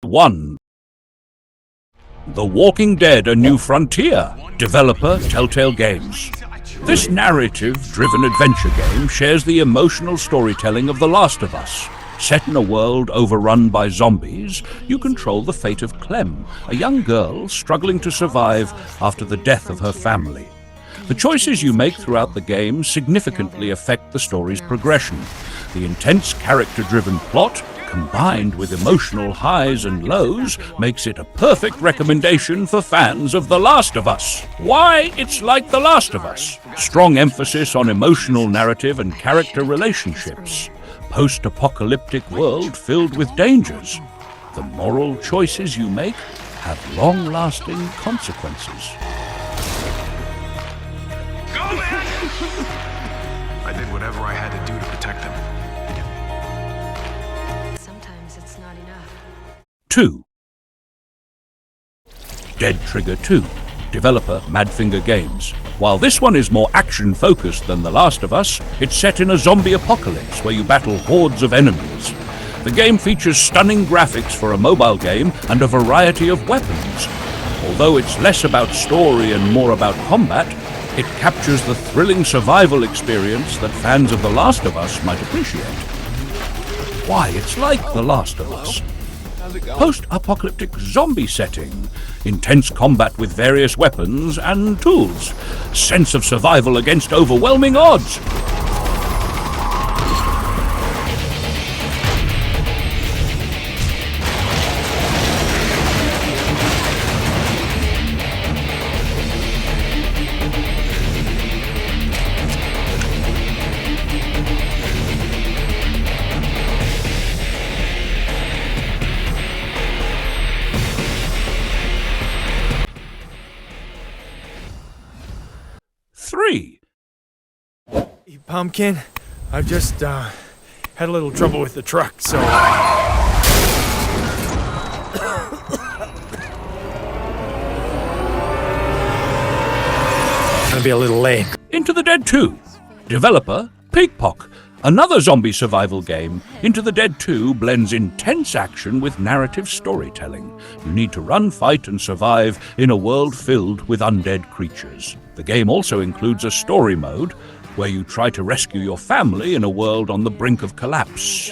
1. The Walking Dead: A New Frontier. Developer, Telltale Games. This narrative-driven adventure game shares the emotional storytelling of The Last of Us. Set in a world overrun by zombies, you control the fate of Clem, a young girl struggling to survive after the death of her family. The choices you make throughout the game significantly affect the story's progression. The intense character-driven plot, combined with emotional highs and lows, makes it a perfect recommendation for fans of The Last of Us. Why it's like The Last of Us. Strong emphasis on emotional narrative and character relationships. Post-apocalyptic world filled with dangers. The moral choices you make have long-lasting consequences. Go, man! I did whatever I had to do to protect them. Sometimes it's not enough. 2. Dead Trigger 2. Developer, Madfinger Games. While this one is more action-focused than The Last of Us, it's set in a zombie apocalypse where you battle hordes of enemies. The game features stunning graphics for a mobile game and a variety of weapons. Although it's less about story and more about combat, it captures the thrilling survival experience that fans of The Last of Us might appreciate. Why it's like The Last of Us. Post-apocalyptic zombie setting. Intense combat with various weapons and tools. Sense of survival against overwhelming odds. Three. Hey, Pumpkin, I've just had a little trouble with the truck, so... Gonna be a little late. Into the Dead 2. Developer, Peakpock. Another zombie survival game, Into the Dead 2 blends intense action with narrative storytelling. You need to run, fight, and survive in a world filled with undead creatures. The game also includes a story mode, where you try to rescue your family in a world on the brink of collapse.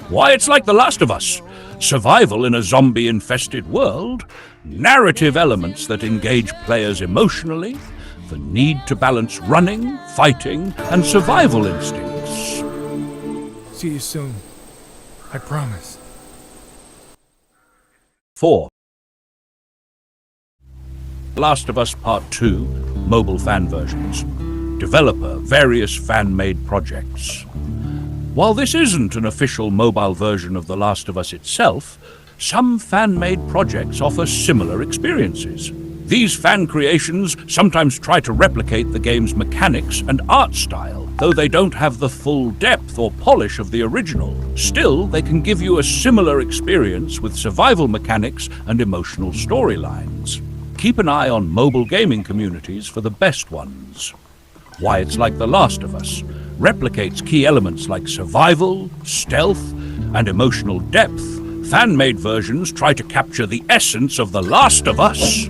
Why it's like The Last of Us. Survival in a zombie-infested world, narrative elements that engage players emotionally, the need to balance running, fighting, and survival instincts. See you soon. I promise. 4. Last of Us Part 2, mobile fan versions. Developer, various fan-made projects. While this isn't an official mobile version of The Last of Us itself, some fan-made projects offer similar experiences. These fan creations sometimes try to replicate the game's mechanics and art style, though they don't have the full depth or polish of the original. Still, they can give you a similar experience with survival mechanics and emotional storylines. Keep an eye on mobile gaming communities for the best ones. Why it's like The Last of Us replicates key elements like survival, stealth, and emotional depth. Fan-made versions try to capture the essence of The Last of Us.